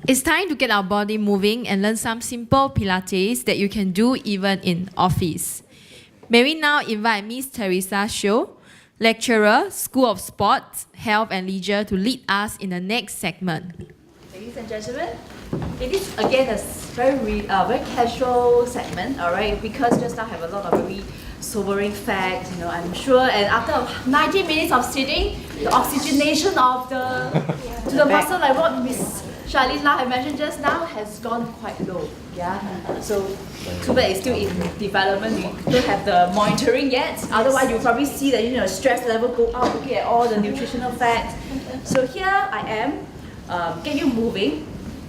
It's time to get our body moving and learn some simple Pilates that you can do even in office. May we now invite Miss Teresa Show, lecturer, School of Sports, Health and Leisure, to lead us in the next segment. Ladies and gentlemen, it is again a very casual segment, all right? Because just now I have a lot of very sobering facts, I'm sure. And after 90 minutes of sitting, the oxygenation of the muscle, like what Miss Charlene La had mentioned just now, has gone quite low. Yeah. So too bad it's still in development. We don't have the monitoring yet. Otherwise, you probably see that stress level go up. Looking at all the nutritional facts. So here I am. Get you moving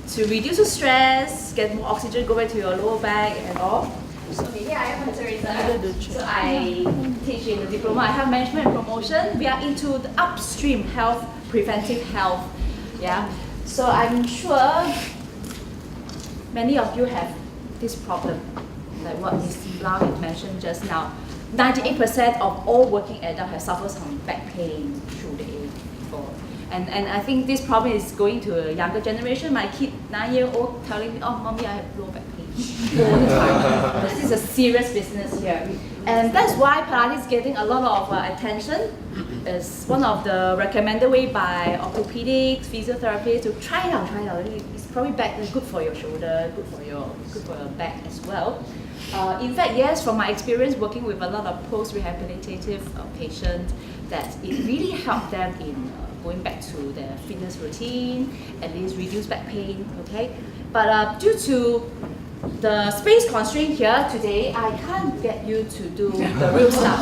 to reduce the stress, get more oxygen, go back to your lower back and all. So here I am, Teresa. So I teach in the diploma. I have management and promotion. We are into the upstream health, preventive health. Yeah. So I'm sure many of you have this problem, like what Ms. Lau had mentioned just now. 98% of all working adults have suffered some back pain through the age before. And I think this problem is going to a younger generation. My kid, 9-year-old, telling me, "Oh, mommy, I have low back pain all the time." This is a serious business here. And that's why Pilates is getting a lot of attention. It's one of the recommended way by orthopedics, physiotherapists to try it out. It's probably good for your shoulder, good for your back as well. In fact, yes, from my experience working with a lot of post-rehabilitative patients, that it really helped them in going back to their fitness routine, at least reduce back pain, okay? But due to the space constraint here today, I can't get you to do the real stuff.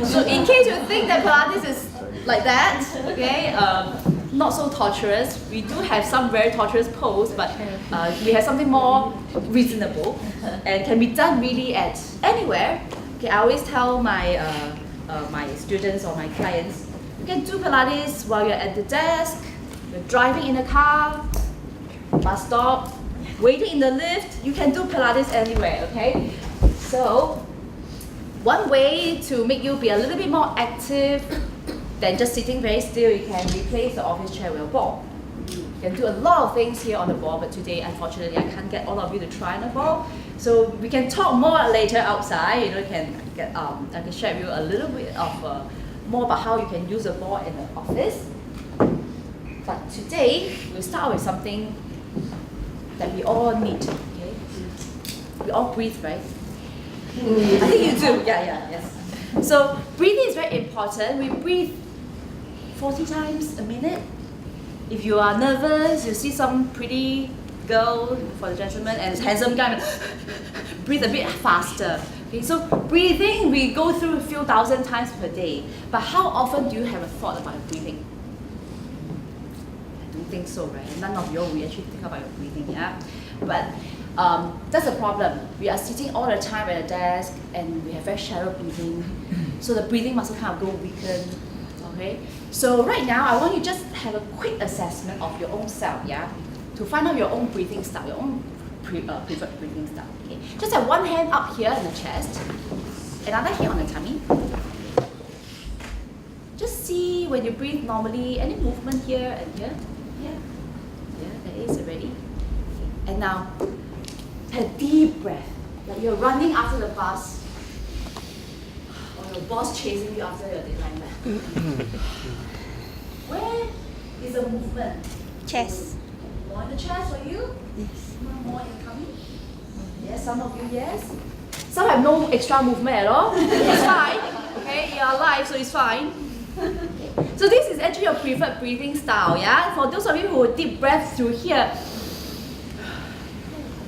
So in case you think that Pilates is like that, okay, not so torturous. We do have some very torturous poses, but we have something more reasonable and can be done really at anywhere. Okay, I always tell my students or my clients, you can do Pilates while you're at the desk, you're driving in a car, bus stop, waiting in the lift. You can do Pilates anywhere, okay? So, one way to make you be a little bit more active than just sitting very still, you can replace the office chair with a ball. You can do a lot of things here on the ball, but today, unfortunately, I can't get all of you to try on the ball. So we can talk more later outside. I can share with you a little bit of more about how you can use the ball in the office. But today, we'll start with something that we all need. Okay? We all breathe, right? I think you do. Yes. So breathing is very important. We breathe 40 times a minute. If you are nervous, you see some pretty girl, for the gentleman, and handsome guy, breathe a bit faster. Okay, so breathing, we go through a few thousand times per day. But how often do you have a thought about breathing? I don't think so, right? None of you will actually think about your breathing, yeah? But that's a problem. We are sitting all the time at a desk and we have very shallow breathing. So the breathing muscle kind of go weaken. Okay? So right now, I want you just have a quick assessment of your own self, yeah? To find out your own breathing style, your own preferred breathing style. Okay? Just have one hand up here in the chest, another here on the tummy. Just see when you breathe normally, any movement here and here. Yeah, there is already. Okay. And now, take a deep breath, like you're running after the bus, or your boss chasing you after your deadline. Where is the movement? Chest. More in the chest for you? Yes. More in the tummy? Yes, some of you, yes. Some have no extra movement at all. It's fine. Okay, you're alive, so it's fine. Okay. So this is actually your preferred breathing style, yeah? For those of you who deep breath through here,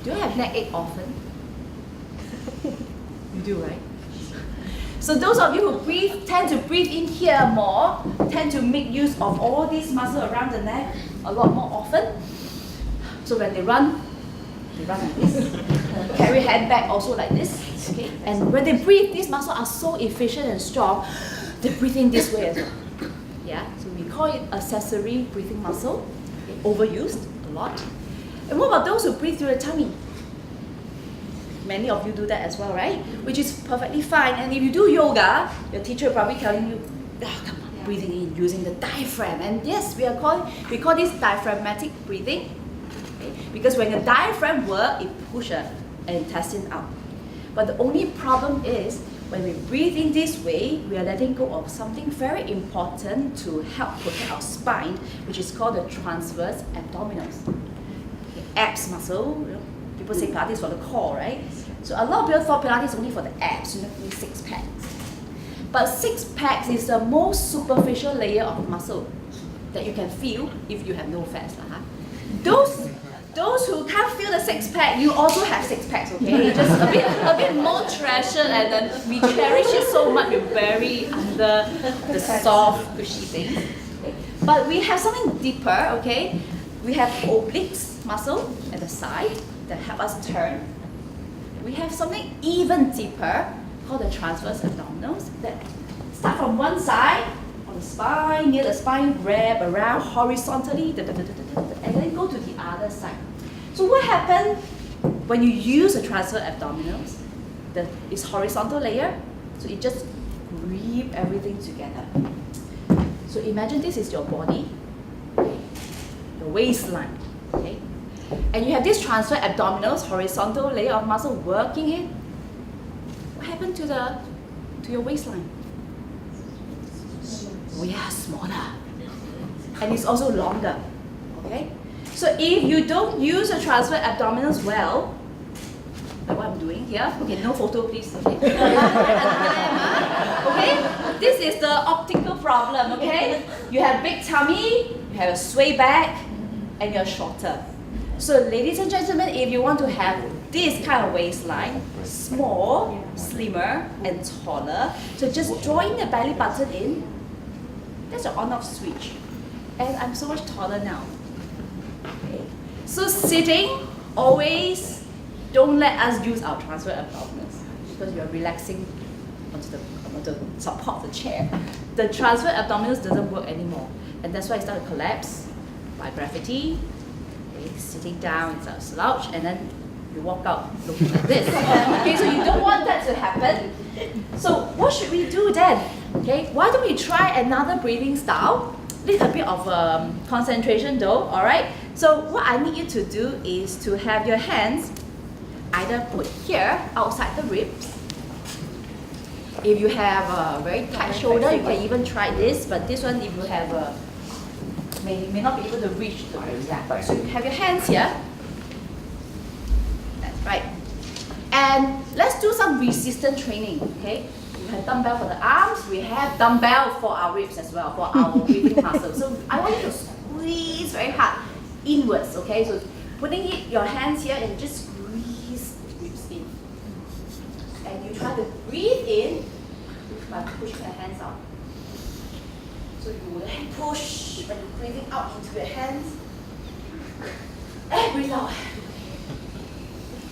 do you have neck ache often? You do, right? So those of you who tend to breathe in here more, tend to make use of all these muscles around the neck a lot more often. So when they run like this. Carry hand back also like this. Okay? And when they breathe, these muscles are so efficient and strong, they breathe in this way as well. Yeah? So we call it accessory breathing muscle. Okay? Overused a lot. And what about those who breathe through the tummy? Many of you do that as well, right? Which is perfectly fine. And if you do yoga, your teacher will probably telling you, oh, come on, breathing in using the diaphragm. And yes, we call this diaphragmatic breathing. Okay? Because when the diaphragm works, it pushes the intestine out. But the only problem is when we breathe in this way, we are letting go of something very important to help protect our spine, which is called the transverse abdominals. Okay, abs muscle, you know, people say Pilates for the core, right? So a lot of people thought Pilates is only for the abs, you need six packs. But six packs is the most superficial layer of muscle that you can feel if you have no fats. Those who can't feel the six pack, you also have six packs, okay? Just a bit more treasured, and then we cherish it so much, we bury under the soft, cushy things. Okay? But we have something deeper, okay? We have obliques muscle at the side that help us turn. We have something even deeper called the transverse abdominals that start from one side on the spine, near the spine, wrap around horizontally, and then go to the other side. So what happens when you use the transverse abdominals? It's horizontal layer, so it just grip everything together. So imagine this is your body, the waistline, okay? And you have this transverse abdominals, horizontal layer of muscle working it. What happened to your waistline? We are smaller, and it's also longer. Okay, so if you don't use the transverse abdominals well, like what I'm doing here. Okay, no photo, please. Okay, okay. This is the optical problem. Okay, you have big tummy, you have a sway back, and you're shorter. So, ladies and gentlemen, if you want to have this kind of waistline, small, slimmer, and taller, so just join the belly button in. That's your on-off switch. And I'm so much taller now. Okay. So sitting, always don't let us use our transverse abdominals because you're relaxing onto the support of the chair. The transverse abdominals doesn't work anymore. And that's why it starts to collapse by gravity. Okay, sitting down, it's a slouch, and then you walk out looking like this. Okay, so you don't want that to happen. So what should we do then? Okay, why don't we try another breathing style? Need a bit of concentration though, alright? So what I need you to do is to have your hands either put here, outside the ribs. If you have a very tight shoulder, you can even try this, but this one if you have may not be able to reach the ribs. So you have your hands here. That's right. And let's do some resistance training, okay? We have dumbbell for the arms, we have dumbbell for our ribs as well, for our breathing muscles. So I want you to squeeze very hard inwards, okay? So putting your hands here and just squeeze the ribs in. And you try to breathe in by pushing your hands out. So you will push when you're breathing out into your hands. And breathe out.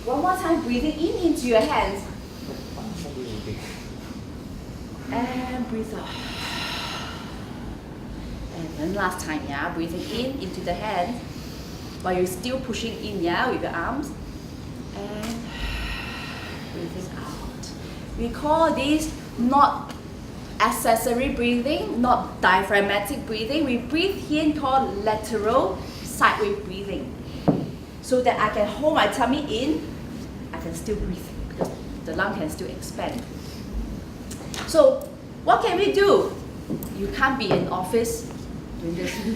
One more time, breathing in into your hands. And breathe out. And then last time, yeah, breathing in into the hands while you're still pushing in, yeah, with your arms. And breathing out. We call this not accessory breathing, not diaphragmatic breathing. We breathe here and called lateral sideways breathing. So that I can hold my tummy in, I can still breathe because the lung can still expand. So what can we do? You can't be in office doing this. You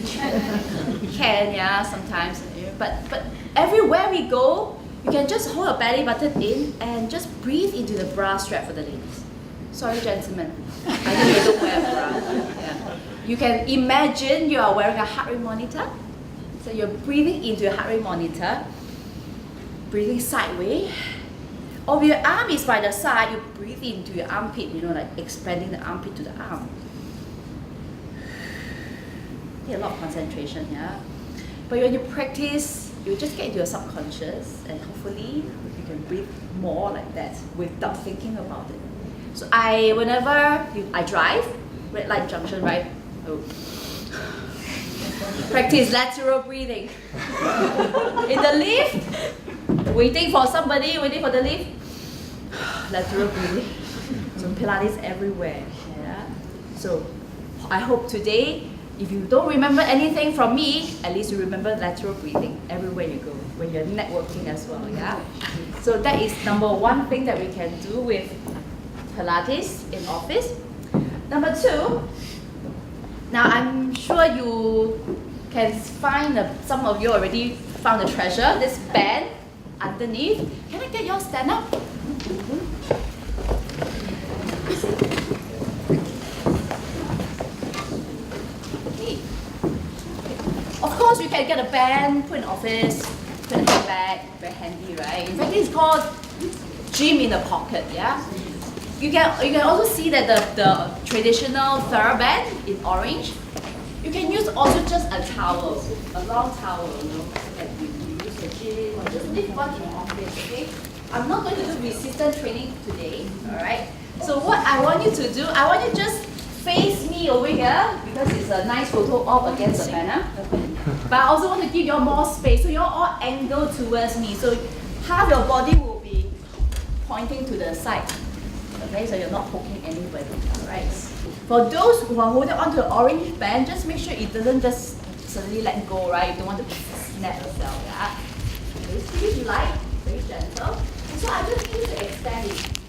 can, yeah, sometimes. But everywhere we go, you can just hold your belly button in and just breathe into the bra strap for the ladies. Sorry, gentlemen. I know you don't wear a bra. Yeah. You can imagine you are wearing a heart rate monitor. So you're breathing into your heart rate monitor, breathing sideways. Or if your arm is by the side, you breathe into your armpit, you know, like expanding the armpit to the arm. Need a lot of concentration, yeah. But when you practice, you just get into your subconscious, and hopefully you can breathe more like that without thinking about it. So whenever I drive, red light junction, right? Oh. Practice lateral breathing. In the lift, waiting for somebody, waiting for the lift. Lateral breathing. So Pilates everywhere. Yeah. So I hope today, if you don't remember anything from me, at least you remember lateral breathing everywhere you go, when you're networking as well, yeah? So that is number one thing that we can do with Pilates in office. Number two, now I'm sure you can find, some of you already found the treasure, this band underneath. Can I get you all stand up? Okay. Of course, you can get a band, put in office, put in a handbag, very handy, right? In fact, it's called gym in the pocket, yeah? You can also see that the traditional TheraBand in orange, you can use also just a towel, a long towel, you know, that you use the gym or just leave one in the office, okay? I'm not going to do resistance training today, alright? So what I want you to do, I want you to just face me over here because it's a nice photo all against the banner. But I also want to give you all more space, so you're all angled towards me. So half your body will be pointing to the side. Okay, so you're not poking anybody, alright? For those who are holding onto the orange band, just make sure it doesn't just suddenly let go, right? You don't want to snap yourself, yeah? Okay, it's pretty light, very gentle. And so I just need to extend it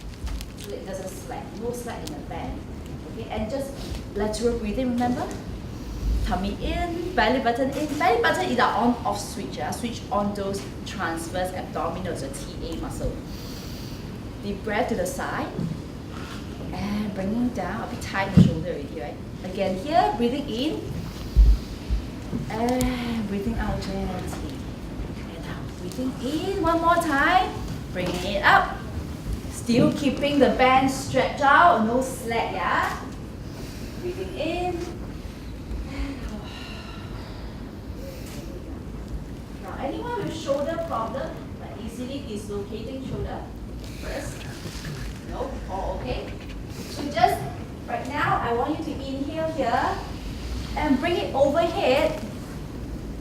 so it doesn't slack, no slack in the band. Okay, and just lateral breathing, remember? Tummy in, belly button in. Belly button is our on-off switch, yeah? Switch on those transverse abdominals, the TA muscle. Deep breath to the side. And bringing down, a bit tight in the shoulder already, right? Again here, breathing in. And breathing out gently. And now breathing in one more time. Bringing it up. Still keeping the band stretched out, no slack, yeah? Breathing in. And out. Now anyone with shoulder problem, like easily dislocating shoulder, first? No? All okay? So just, right now, I want you to inhale here and bring it overhead.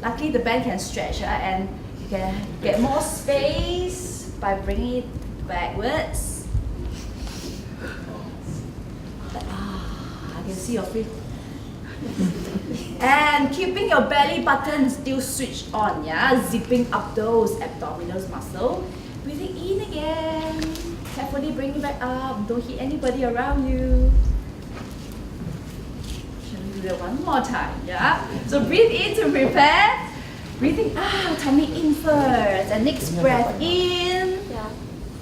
Luckily, the band can stretch, and you can get more space by bringing it backwards. I can see your feet. And keeping your belly button still switched on, yeah? Zipping up those abdominal muscles. Breathing in again. Carefully bring it back up. Don't hit anybody around you. Shall we do that one more time? Yeah? So breathe in to prepare. Breathing out, tummy in first. And next breath in.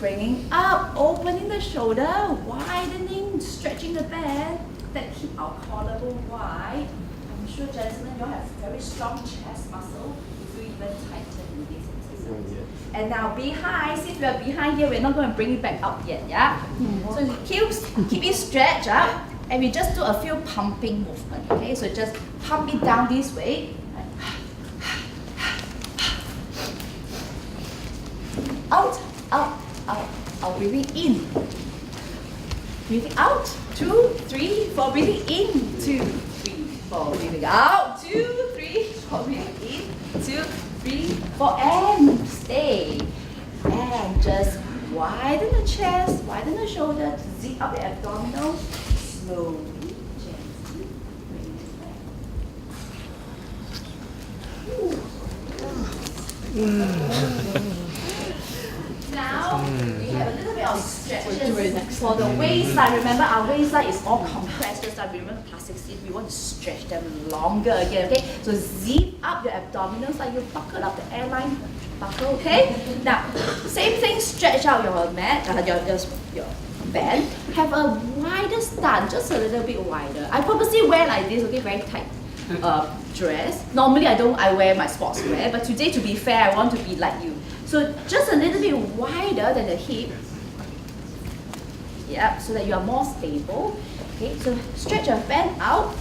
Bringing up, opening the shoulder, widening, stretching the band. That keep our collarbone wide. I'm sure, gentlemen, you have very strong chest muscle. If you even tighten in this exercise. And now behind, since we are behind here, we're not going to bring it back up yet, yeah? So keep it stretched up, and we just do a few pumping movement, okay? So just pump it down this way. Out, out, out, out, breathing in. Breathing out, 2, 3, 4, breathing in, 2, 3, 4, breathing out, 2, 3, 4, breathing in, 2, 3, 4, and stay. And just widen the chest, widen the shoulder, zip up the abdominal, slowly, gently, bring it back. Now, we have a little bit of stretches for the waistline. Remember, our waistline is all compressed. Just like remember plastic seat, we want to stretch them longer again, okay? So zip up your abdominals like you buckle up the airline buckle, okay? Now, same thing, stretch out your mat, your band. Have a wider stance, just a little bit wider. I purposely wear like this, okay, very tight dress. Normally I wear my sportswear, but today, to be fair, I want to be like you. So just a little bit wider than the hip. Yeah, so that you are more stable. Okay, so stretch your band out.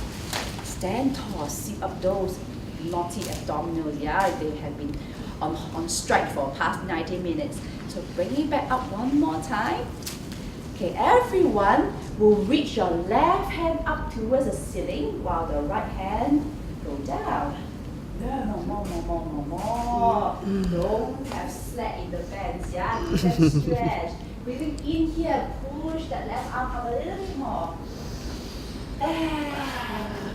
Stand tall, zip up those naughty abdominals. Yeah, they have been on strike for past 90 minutes. So bring it back up one more time. Okay, everyone will reach your left hand up towards the ceiling while the right hand go down. No, more. Don't have slack in the bands, yeah? Leave them stretch. Breathing in here, push that left arm up a little bit more. And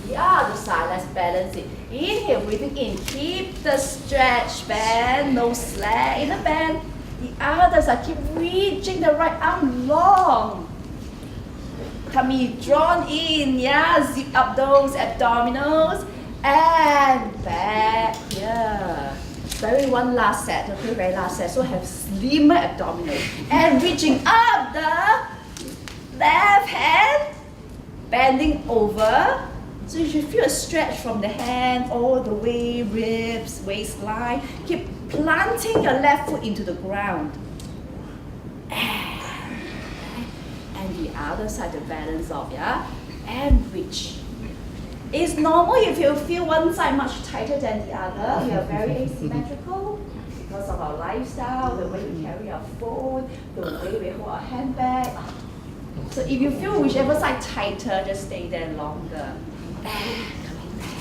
The other side, let's balance it. Inhale, breathing in. Keep the stretch, bend, no slack in the bend. The other side, keep reaching the right arm long. Tummy drawn in, yeah. Zip up those abdominals. And back here. One last set, okay, very last set. So have slimmer abdominals. And reaching up the left hand, bending over. So you should feel a stretch from the hand all the way, ribs, waistline. Keep planting your left foot into the ground. And the other side to balance off, yeah? And reach. It's normal if you feel one side much tighter than the other. We are very asymmetrical because of our lifestyle, the way we carry our phone, the way we hold our handbag. So if you feel whichever side tighter, just stay there longer. Coming back.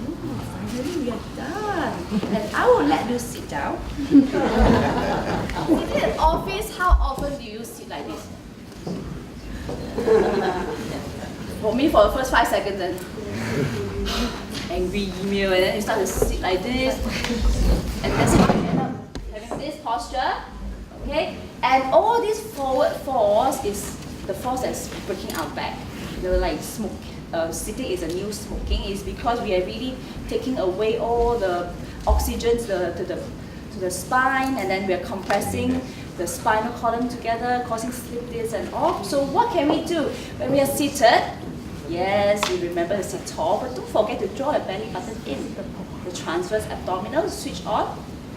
Ooh, finally we are done. And I will let you sit down. In the office, how often do you sit like this? For me, for the first 5 seconds, then angry email, and then you start to sit like this, and that's how you end up having this posture, okay? And all this forward force is the force that's breaking our back. You know, like sitting is a new smoking, is because we are really taking away all the oxygen to the spine, and then we are compressing the spinal column together, causing slip disc and off. So what can we do when we are seated? Yes, we remember to sit tall, but don't forget to draw your belly button in. The transverse abdominals switch on,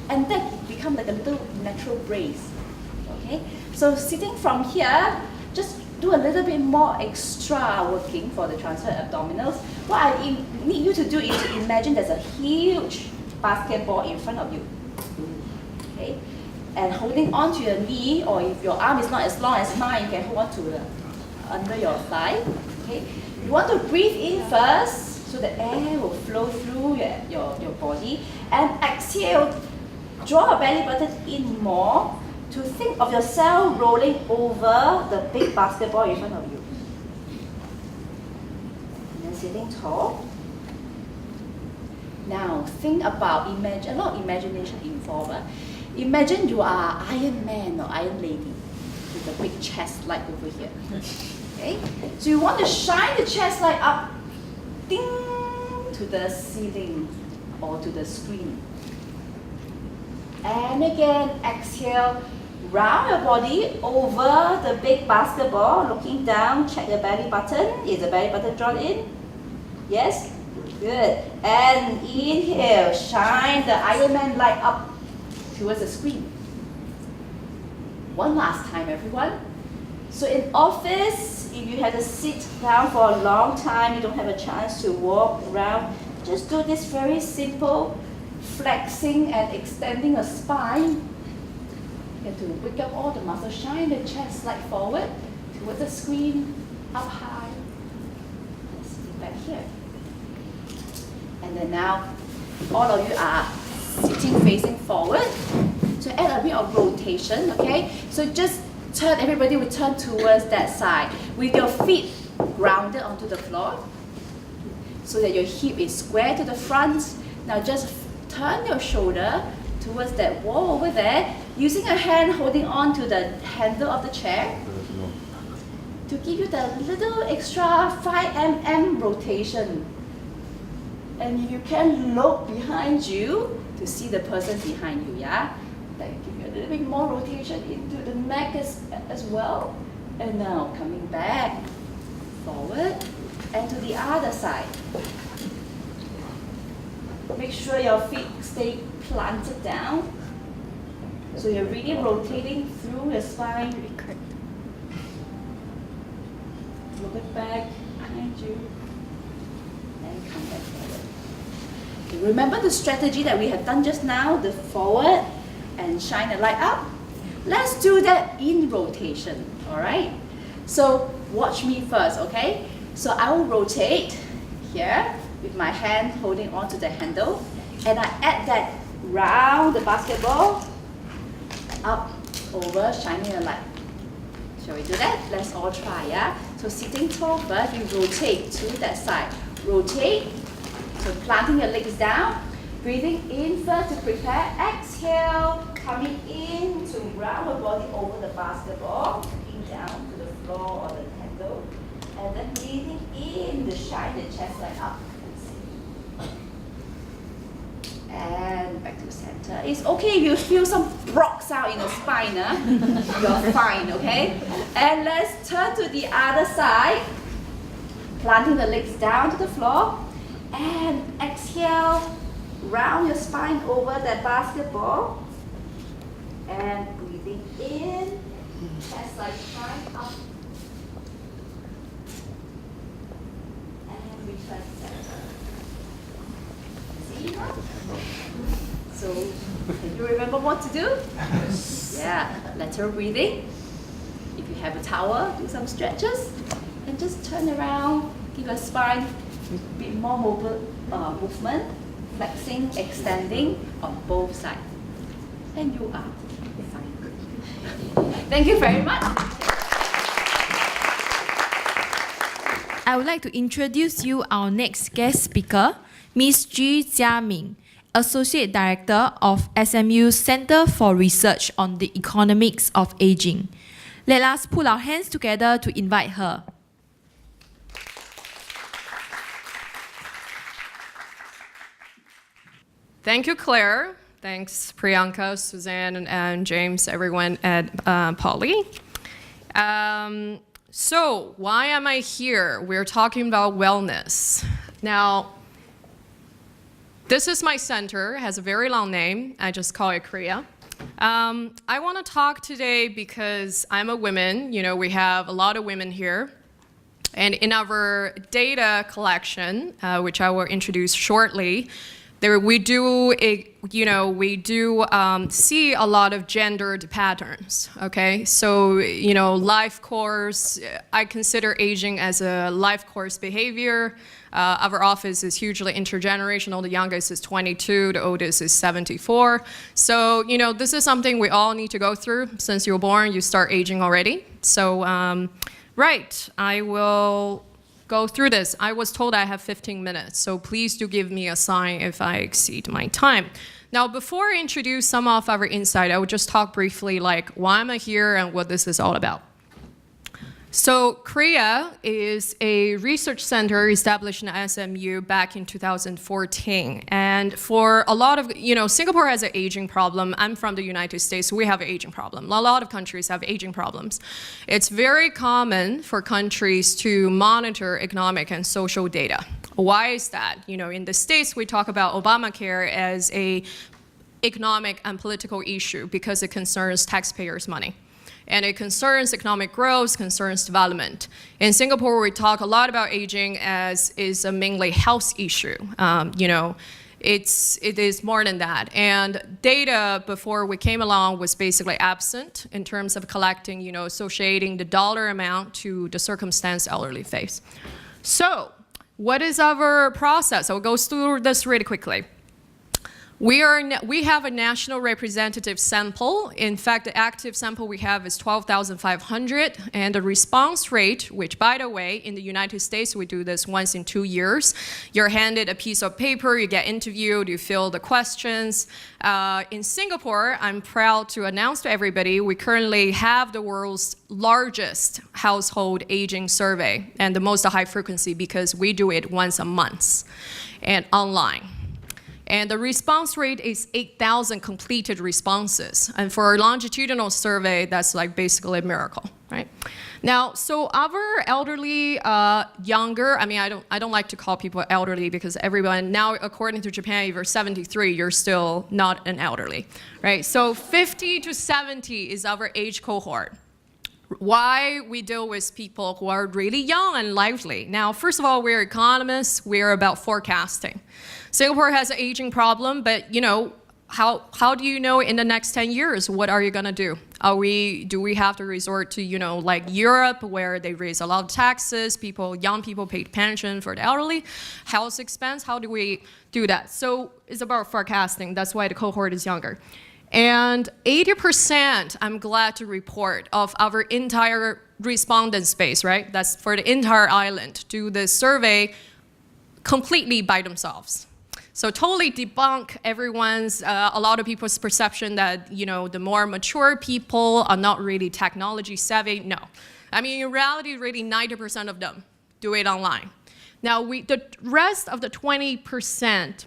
and that become like a little natural brace. Okay, so sitting from here, just do a little bit more extra working for the transverse abdominals. What I need you to do is to imagine there's a huge basketball in front of you. Okay, and holding on to your knee, or if your arm is not as long as mine, you can hold on to the under your thigh. Okay. You want to breathe in first, so the air will flow through your body. And exhale, draw your belly button in more to think of yourself rolling over the big basketball in front of you. And then sitting tall. Now think about, a lot of imagination involved. Imagine you are Iron Man or Iron Lady with a big chest light over here. Okay? So you want to shine the chest light up, ding, to the ceiling or to the screen. And again, exhale, round your body over the big basketball, looking down, check the belly button. Is the belly button drawn in? Yes? Good. And inhale, shine the Iron Man light up towards the screen. One last time, everyone. So in office, if you have to sit down for a long time, you don't have a chance to walk around, just do this very simple flexing and extending the spine. You have to wake up all the muscles, shine the chest light forward towards the screen, up high. Let's sit back here. And then now, all of you are sitting facing forward. So add a bit of rotation, okay? So just turn, everybody will turn towards that side with your feet grounded onto the floor so that your hip is square to the front. Now just turn your shoulder towards that wall over there, using a hand holding on to the handle of the chair to give you the little extra 5 mm rotation. And if you can look behind you to see the person behind you, yeah? Like give you a little bit more rotation into the neck as well. And now coming back, forward, and to the other side. Make sure your feet stay planted down. So you're really rotating through your spine. Look it back behind you. And come back forward. Remember the strategy that we have done just now, the forward and shine the light up? Let's do that in rotation, all right? So watch me first, okay? So I will rotate here with my hand holding on to the handle, and I add that round the basketball up, over, shining the light. Shall we do that? Let's all try, yeah? So sitting tall first, you rotate to that side. rotate. So planting your legs down, breathing in first to prepare, exhale, coming in to round your body over the basketball, looking down to the floor or the handle, and then breathing in to shine the chest line up. And back to center. It's okay if you feel some rocks out in the spine. You're fine, okay? And let's turn to the other side. Planting the legs down to the floor. And exhale, round your spine over that basketball. And breathing in, chest line shine up. And return center. See now? So, can you remember what to do? Yeah, lateral breathing. If you have a towel, do some stretches. And just turn around, give your spine a bit more movement, flexing, extending on both sides. And you are fine. Thank you very much. I would like to introduce you our next guest speaker, Ms. Ji Jiaming, Associate Director of SMU's Center for Research on the Economics of Aging. Let us put our hands together to invite her. Thank you, Claire. Thanks, Priyanka, Suzanne, and James, everyone at Poly. So why am I here? We're talking about wellness. Now, this is my center. It has a very long name. I just call it CREA. I want to talk today because I'm a woman. You know, we have a lot of women here. And in our data collection, which I will introduce shortly, we do see a lot of gendered patterns, okay? So, you know, life course, I consider aging as a life course behavior. Our office is hugely intergenerational. The youngest is 22, the oldest is 74. So, you know, this is something we all need to go through. Since you're born, you start aging already. So, right, I will go through this. I was told I have 15 minutes, so please do give me a sign if I exceed my time. Now, before I introduce some of our insight, I would just talk briefly like why am I here and what this is all about. So CREA is a research center established in SMU back in 2014. And for a lot of, you know, Singapore has an aging problem. I'm from the United States, so we have an aging problem. A lot of countries have aging problems. It's very common for countries to monitor economic and social data. Why is that? You know, in the States, we talk about Obamacare as a economic and political issue because it concerns taxpayers' money. And it concerns economic growth, concerns development. In Singapore, we talk a lot about aging as is a mainly health issue. You know, it is more than that. And data before we came along was basically absent in terms of collecting, you know, associating the dollar amount to the circumstance elderly face. So, what is our process? I'll go through this really quickly. We have a national representative sample. In fact, the active sample we have is 12,500, and the response rate, which by the way, in the United States, we do this once in 2 years. You're handed a piece of paper, you get interviewed, you fill the questions. In Singapore, I'm proud to announce to everybody, we currently have the world's largest household aging survey, and the most high frequency because we do it once a month and online. And the response rate is 8,000 completed responses. And for a longitudinal survey, that's like basically a miracle, right? Now, so our elderly, younger, I mean, I don't like to call people elderly because everyone, now according to Japan, if you're 73, you're still not an elderly, right? So 50 to 70 is our age cohort. Why we deal with people who are really young and lively. Now, first of all, we're economists, we're about forecasting. Singapore has an aging problem, but you know, how do you know in the next 10 years, what are you gonna do? Do we have to resort to, you know, like Europe where they raise a lot of taxes, young people pay pension for the elderly, health expense, how do we do that? So it's about forecasting, that's why the cohort is younger. And 80%, I'm glad to report, of our entire respondent space, right? That's for the entire island, do this survey, completely by themselves. So totally debunk a lot of people's perception that, the more mature people are not really technology savvy. No. I mean, in reality, really 90% of them do it online. Now, the rest of the 20%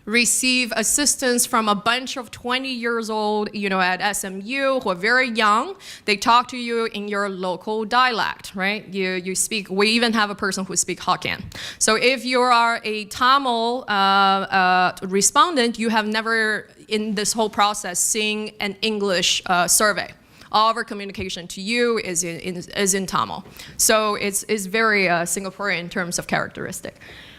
receive assistance from a bunch of 20 years old, at SMU who are very young. They talk to you in your local dialect, right? You speak, we even have a person who speaks Hokkien. So if you are a Tamil respondent, you have never in this whole process seen an English survey. All of our communication to you is in Tamil. So it's very Singaporean in terms of characteristic.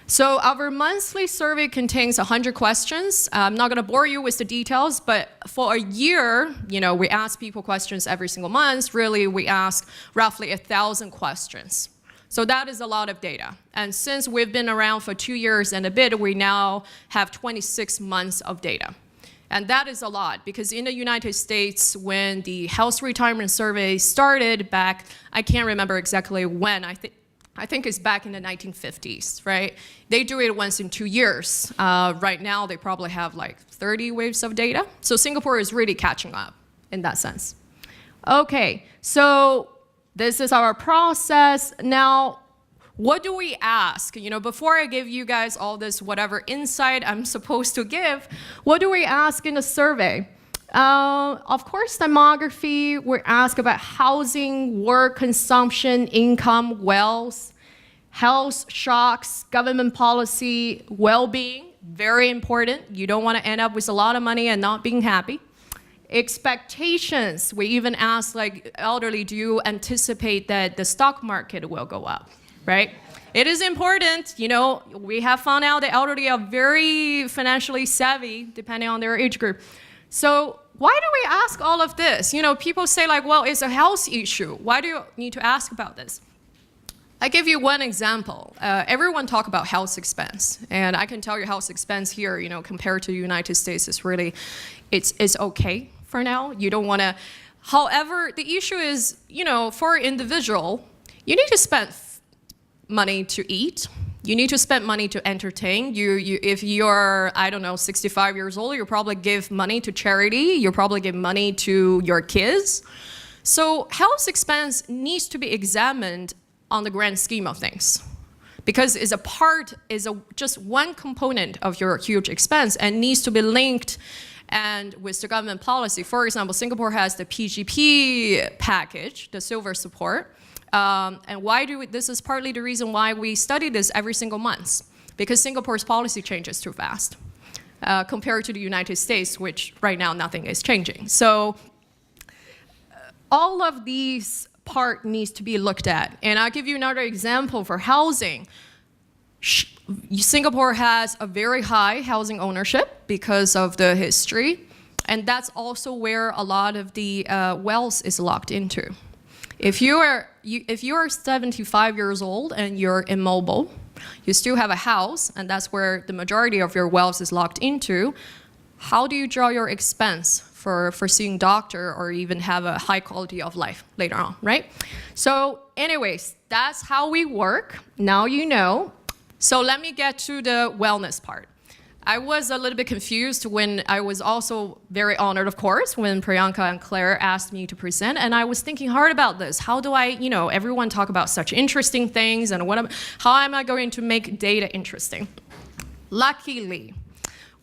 So our monthly survey contains 100 questions. I'm not going to bore you with the details, but for a year, we ask people questions every single month. Really, we ask roughly 1,000 questions. So that is a lot of data. And since we've been around for 2 years and a bit, we now have 26 months of data. And that is a lot, because in the United States, when the Health Retirement Survey started back, I can't remember exactly when, I think it's back in the 1950s, right? They do it once in 2 years. Right now, they probably have like 30 waves of data. So Singapore is really catching up in that sense. Okay, so this is our process. Now, what do we ask? Before I give you guys all this whatever insight I'm supposed to give, what do we ask in the survey? Of course, demography, we ask about housing, work, consumption, income, wealth, health shocks, government policy, well-being, very important. You don't want to end up with a lot of money and not being happy. Expectations, we even ask like elderly, do you anticipate that the stock market will go up, right? It is important, we have found out the elderly are very financially savvy depending on their age group. So why do we ask all of this? People say like, well, it's a health issue. Why do you need to ask about this? I give you one example. Everyone talk about health expense. And I can tell you health expense here, compared to the United States, is really, it's okay for now. You don't want to, however, the issue is, for an individual, you need to spend money to eat. You need to spend money to entertain. If you're, 65 years old, you probably give money to charity. You probably give money to your kids. So health expense needs to be examined on the grand scheme of things, because it's just one component of your huge expense and needs to be linked and with the government policy. For example, Singapore has the PGP package, the silver support. And this is partly the reason why we study this every single month, because Singapore's policy changes too fast compared to the United States, which right now nothing is changing. So all of these part needs to be looked at. And I'll give you another example for housing. Singapore has a very high housing ownership because of the history, and that's also where a lot of the wealth is locked into. If you are 75 years old and you're immobile, you still have a house, and that's where the majority of your wealth is locked into, how do you draw your expense for seeing doctor or even have a high quality of life later on, right? So anyways, that's how we work. Now you know. So let me get to the wellness part. I was a little bit confused when I was also very honored, of course, when Priyanka and Claire asked me to present, and I was thinking hard about this. How do I, everyone talk about such interesting things, and how am I going to make data interesting? Luckily,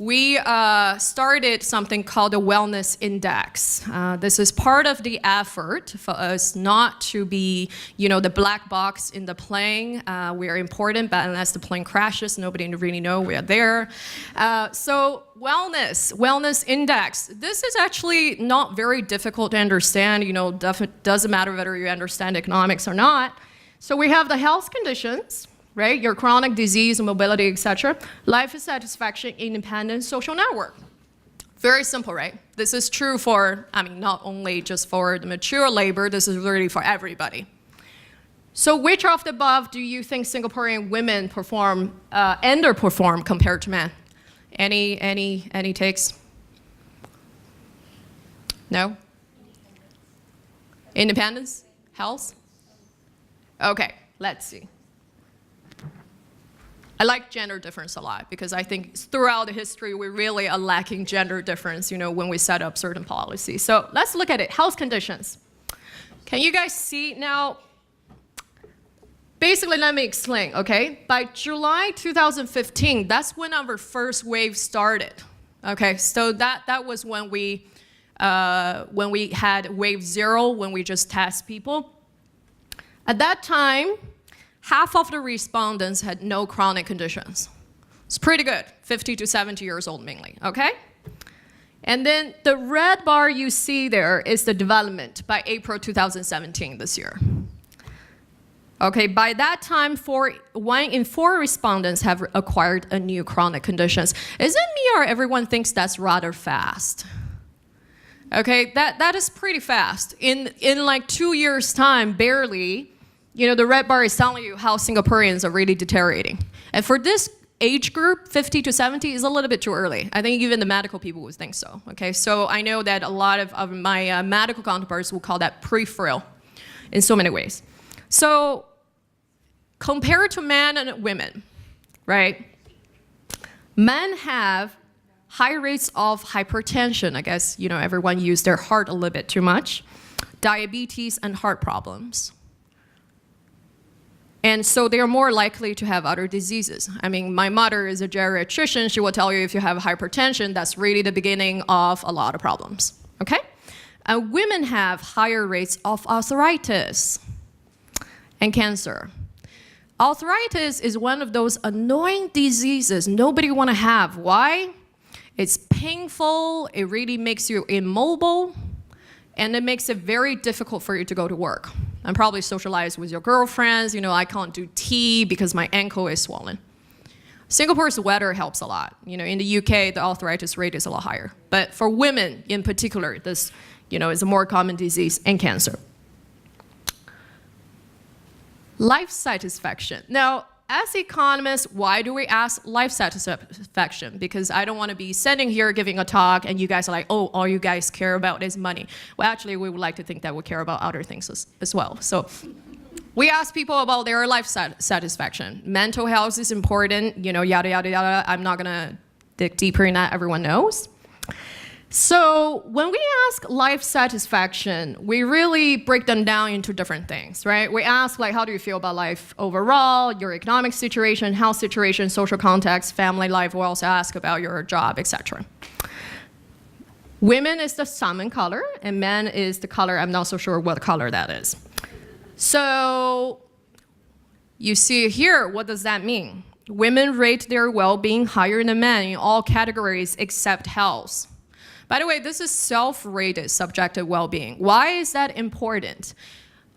we started something called the Wellness Index. This is part of the effort for us not to be, the black box in the plane. We are important, but unless the plane crashes, nobody really knows we are there. So Wellness Index. This is actually not very difficult to understand. Doesn't matter whether you understand economics or not. So we have the health conditions, right? Your chronic disease, mobility, etc. Life satisfaction, independence, social network. Very simple, right? This is true for, not only just for the mature labor, this is really for everybody. So which of the above do you think Singaporean women underperform compared to men? Any takes? No? Independence? Health? Okay, let's see. I like gender difference a lot because I think throughout the history we really are lacking gender difference, when we set up certain policies. So let's look at it. Health conditions. Can you guys see now? Basically, let me explain, okay? By July 2015, that's when our first wave started. Okay, so that was when we had wave 0, when we just test people. At that time, half of the respondents had no chronic conditions. It's pretty good, 50 to 70 years old mainly, okay? And then the red bar you see there is the development by April 2017 this year. Okay, by that time, 1 in 4 respondents have acquired a new chronic conditions. Is it me or everyone thinks that's rather fast? Okay, that is pretty fast. In like 2 years' time, barely, the red bar is telling you how Singaporeans are really deteriorating. And for this age group, 50 to 70, is a little bit too early. I think even the medical people would think so. Okay, so I know that a lot of my medical counterparts will call that pre-frail in so many ways. So compared to men and women, right? Men have high rates of hypertension. I guess, everyone used their heart a little bit too much. Diabetes and heart problems. And so they are more likely to have other diseases. I mean, my mother is a geriatrician. She will tell you if you have hypertension, that's really the beginning of a lot of problems, okay? Women have higher rates of arthritis and cancer. Arthritis is one of those annoying diseases nobody want to have. Why? It's painful, it really makes you immobile, and it makes it very difficult for you to go to work. And probably socialize with your girlfriends. I can't do tea because my ankle is swollen. Singapore's weather helps a lot. In the UK, the arthritis rate is a lot higher. But for women in particular, this, is a more common disease, and cancer. Life satisfaction. Now, as economists, why do we ask life satisfaction? Because I don't want to be sitting here giving a talk and you guys are like, oh, all you guys care about is money. Well, actually, we would like to think that we care about other things as well. So we ask people about their life satisfaction. Mental health is important, yada, yada, yada. I'm not going to dig deeper in that. Everyone knows. So when we ask life satisfaction, we really break them down into different things, right? We ask, how do you feel about life overall, your economic situation, health situation, social context, family life. We also ask about your job, etc. Women is the salmon color, and men is the color, I'm not so sure what color that is. So you see here, what does that mean? Women rate their well-being higher than men in all categories except health. By the way, this is self-rated subjective well-being. Why is that important?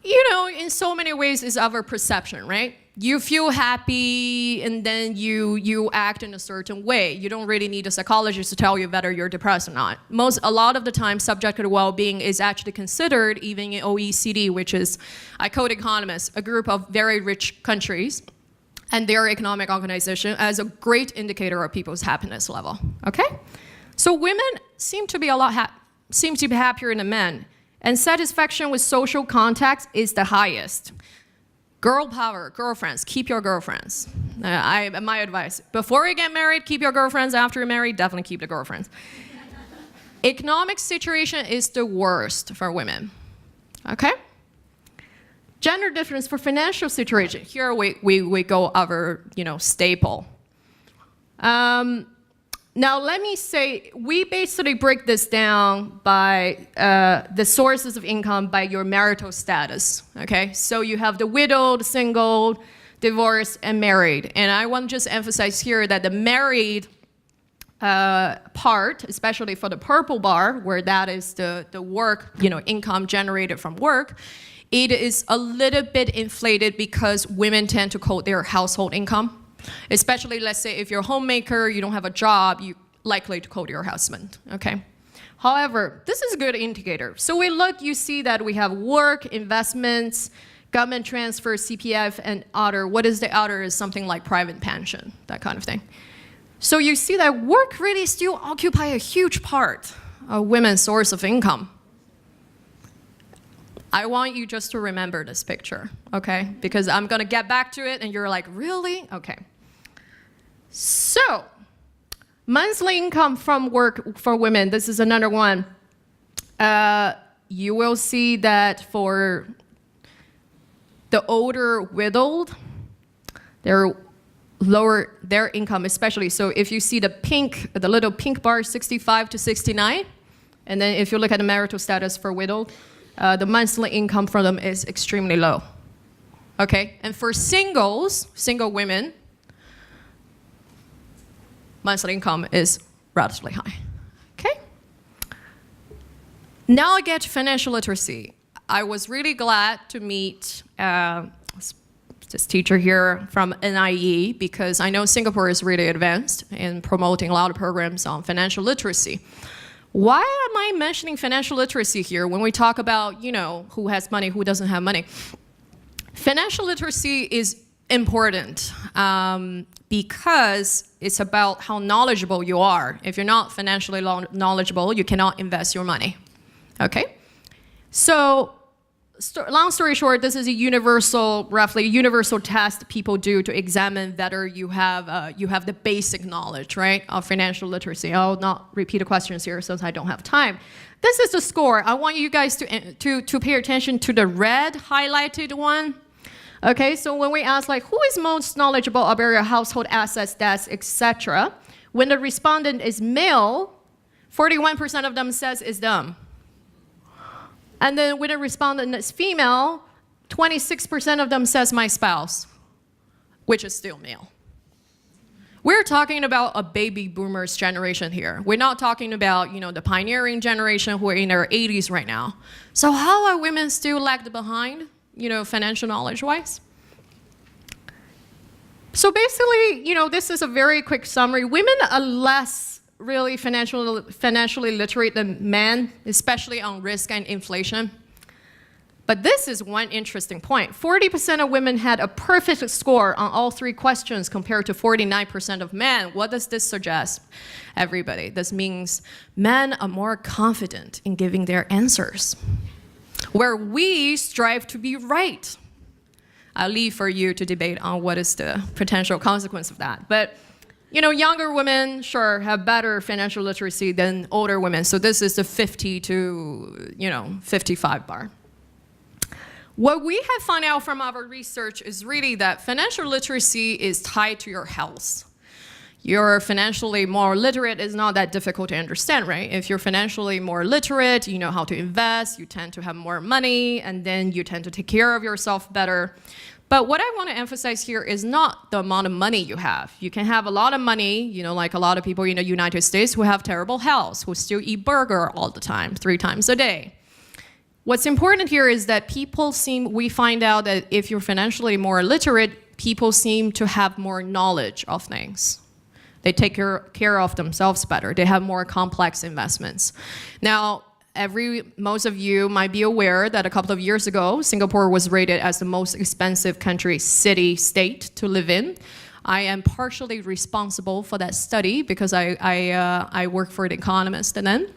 In so many ways, it's our perception, right? You feel happy, and then you act in a certain way. You don't really need a psychologist to tell you whether you're depressed or not. A lot of the time, subjective well-being is actually considered, even in OECD, which is, I quote economists, a group of very rich countries and their economic organization, as a great indicator of people's happiness level, okay? So women seem to be happier than men, and satisfaction with social contacts is the highest. Girl power, girlfriends, keep your girlfriends. My advice, before you get married, keep your girlfriends. After you're married, definitely keep the girlfriends. Economic situation is the worst for women, okay? Gender difference for financial situation. Here we go over, staple. Now, let me say, we basically break this down by the sources of income by your marital status, okay? So you have the widowed, single, divorced, and married. And I want to just emphasize here that the married part, especially for the purple bar, where that is the work, income generated from work, it is a little bit inflated because women tend to quote their household income. Especially, let's say, if you're a homemaker, you don't have a job, you're likely to quote your husband, okay? However, this is a good indicator. So you see that we have work, investments, government transfer, CPF, and other. What is the other? Is something like private pension, that kind of thing. So you see that work really still occupy a huge part of women's source of income. I want you just to remember this picture, okay? Because I'm gonna get back to it and you're like, really? Okay. So, monthly income from work for women, this is another one. You will see that for the older widowed, their income especially. So if you see the little pink bar, 65 to 69, and then if you look at the marital status for widowed, the monthly income for them is extremely low. Okay, and for single women, monthly income is relatively high. Okay? Now I get to financial literacy. I was really glad to meet this teacher here from NIE because I know Singapore is really advanced in promoting a lot of programs on financial literacy. Why am I mentioning financial literacy here when we talk about, who has money, who doesn't have money? Financial literacy is important because it's about how knowledgeable you are. If you're not financially knowledgeable, you cannot invest your money. Okay? So, long story short, this is a roughly universal test people do to examine whether you have the basic knowledge, right, of financial literacy. I'll not repeat the questions here since I don't have time. This is the score. I want you guys to pay attention to the red highlighted one. Okay, so when we ask who is most knowledgeable about your household assets, debts, etc., when the respondent is male, 41% of them says it's them. And then when the respondent is female, 26% of them says my spouse, which is still male. We're talking about a baby boomers generation here. We're not talking about, the pioneering generation who are in their 80s right now. So how are women still lagged behind, financial knowledge-wise? So basically, this is a very quick summary. Women are less really financially literate than men, especially on risk and inflation. But this is one interesting point. 40% of women had a perfect score on all three questions compared to 49% of men. What does this suggest, everybody? This means men are more confident in giving their answers, where we strive to be right. I'll leave for you to debate on what is the potential consequence of that. But younger women, sure, have better financial literacy than older women. So this is the 50 to, 55 bar. What we have found out from our research is really that financial literacy is tied to your health. You're financially more literate is not that difficult to understand, right? If you're financially more literate, you know how to invest, you tend to have more money, and then you tend to take care of yourself better. But what I want to emphasize here is not the amount of money you have. You can have a lot of money, like a lot of people in the United States who have terrible health, who still eat burger all the time, 3 times a day. What's important here is that we find out that if you're financially more literate, people seem to have more knowledge of things. They take care of themselves better. They have more complex investments. Now, most of you might be aware that a couple of years ago, Singapore was rated as the most expensive country, city, state to live in. I am partially responsible for that study because I work for The Economist then.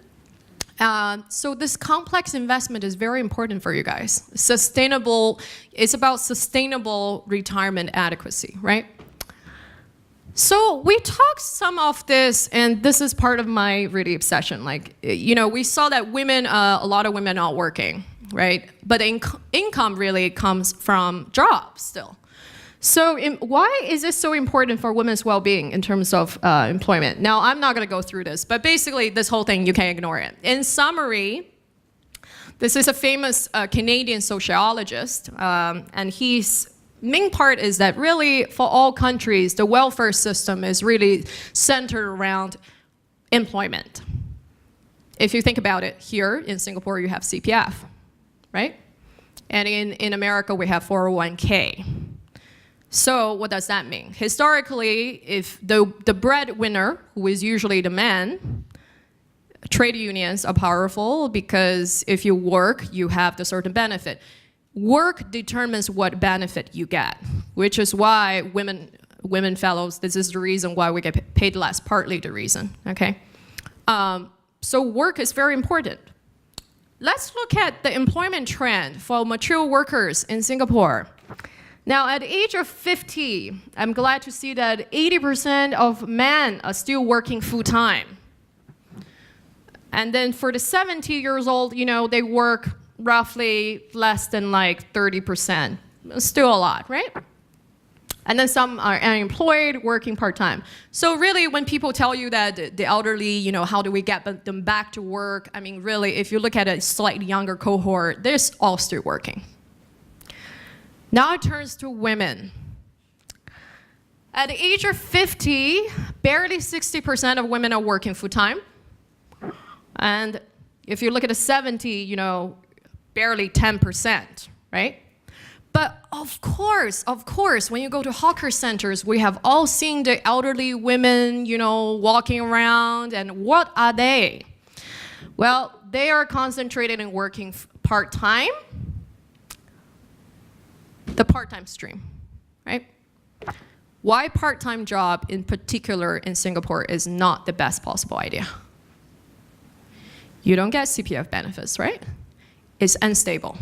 So this complex investment is very important for you guys. It's about sustainable retirement adequacy, right? So we talked some of this, and this is part of my really obsession. We saw that a lot of women are not working, right? But income really comes from jobs still. So why is this so important for women's well-being in terms of employment? Now, I'm not going to go through this, but basically this whole thing, you can't ignore it. In summary, this is a famous Canadian sociologist, and his main part is that really for all countries, the welfare system is really centered around employment. If you think about it, here in Singapore, you have CPF, right? And in America, we have 401k. So what does that mean? Historically, if the breadwinner, who is usually the man, trade unions are powerful because if you work, you have the certain benefit. Work determines what benefit you get, which is why women fellows, this is the reason why we get paid less, partly the reason, okay? So work is very important. Let's look at the employment trend for mature workers in Singapore. Now, at the age of 50, I'm glad to see that 80% of men are still working full-time. And then for the 70 years old, you know, they work roughly less than like 30%. Still a lot, right? And then some are unemployed, working part-time. So really, when people tell you that the elderly, you know, how do we get them back to work? I mean, really, if you look at a slightly younger cohort, they're all still working. Now it turns to women. At the age of 50, barely 60% of women are working full-time. And if you look at the 70, you know, barely 10%, right? But of course, when you go to hawker centers, we have all seen the elderly women, you know, walking around, and what are they? Well, they are concentrated in working part-time, the part-time stream, right? Why part-time job in particular in Singapore is not the best possible idea. You don't get CPF benefits, right? It's unstable.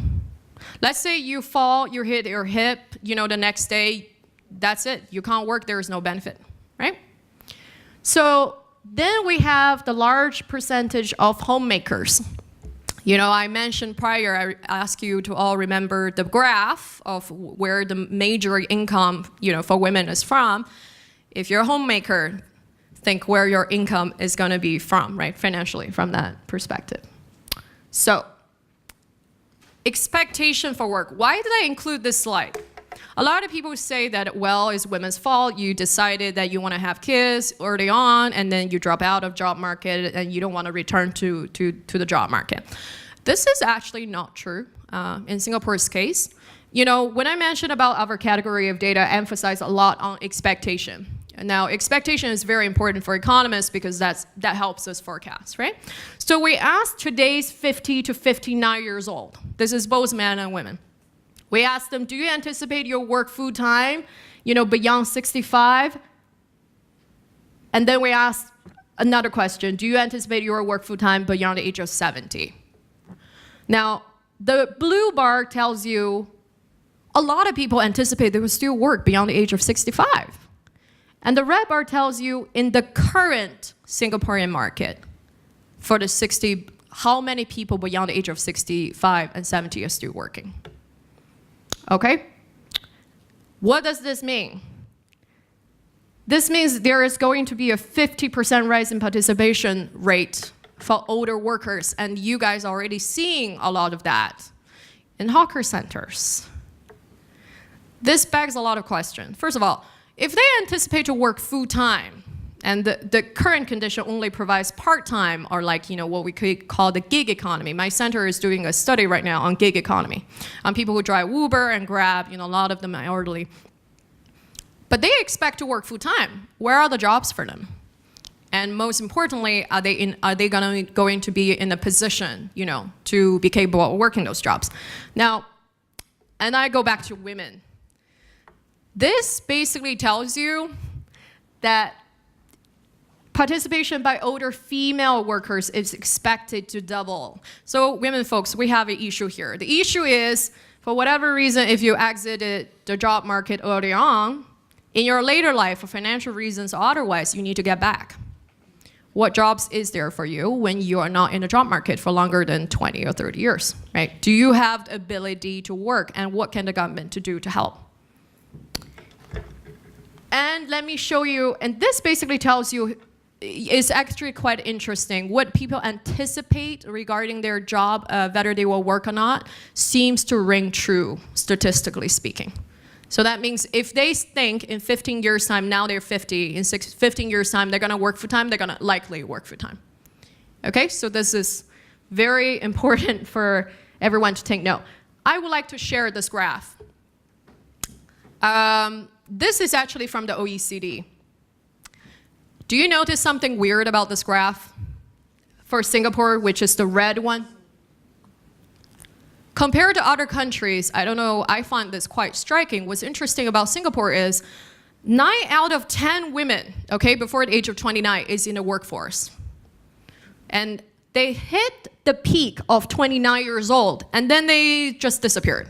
Let's say you fall, you hit your hip, you know, the next day, that's it. You can't work, there is no benefit, right? So then we have the large percentage of homemakers. You know, I mentioned prior, I asked you to all remember the graph of where the major income, you know, for women is from. If you're a homemaker, think where your income is going to be from, right, financially, from that perspective. So, expectation for work. Why did I include this slide? A lot of people say that, well, it's women's fault. You decided that you want to have kids early on, and then you drop out of job market, and you don't want to return to the job market. This is actually not true in Singapore's case. You know, when I mentioned about our category of data, I emphasize a lot on expectation. Now, expectation is very important for economists because that helps us forecast, right? So we asked today's 50 to 59 years old. This is both men and women. We asked them, do you anticipate you'll work full-time, you know, beyond 65? And then we asked another question, do you anticipate you'll work full-time beyond the age of 70? Now, the blue bar tells you a lot of people anticipate they will still work beyond the age of 65. And the red bar tells you in the current Singaporean market, for the 60, how many people beyond the age of 65 and 70 are still working. Okay? What does this mean? This means there is going to be a 50% rise in participation rate for older workers, and you guys are already seeing a lot of that in hawker centers. This begs a lot of questions. First of all, if they anticipate to work full-time, and the current condition only provides part-time, or like, you know, what we could call the gig economy. My center is doing a study right now on gig economy, on people who drive Uber and Grab, you know, a lot of them are elderly. But they expect to work full-time. Where are the jobs for them? And most importantly, are they going to be in a position, you know, to be capable of working those jobs? Now, and I go back to women. This basically tells you that participation by older female workers is expected to double. So women folks, we have an issue here. The issue is, for whatever reason, if you exited the job market early on, in your later life, for financial reasons or otherwise, you need to get back. What jobs is there for you when you are not in the job market for longer than 20 or 30 years, right? Do you have the ability to work, and what can the government do to help? And let me show you, and this basically tells you, it's actually quite interesting. What people anticipate regarding their job, whether they will work or not, seems to ring true, statistically speaking. So that means if they think in 15 years' time, now they're 50, in 15 years' time, they're gonna work full-time, they're gonna likely work full-time. Okay, so this is very important for everyone to take note. I would like to share this graph. This is actually from the OECD. Do you notice something weird about this graph for Singapore, which is the red one? Compared to other countries, I don't know, I find this quite striking. What's interesting about Singapore is 9 out of 10 women, okay, before the age of 29 is in the workforce. And they hit the peak of 29 years old, and then they just disappeared.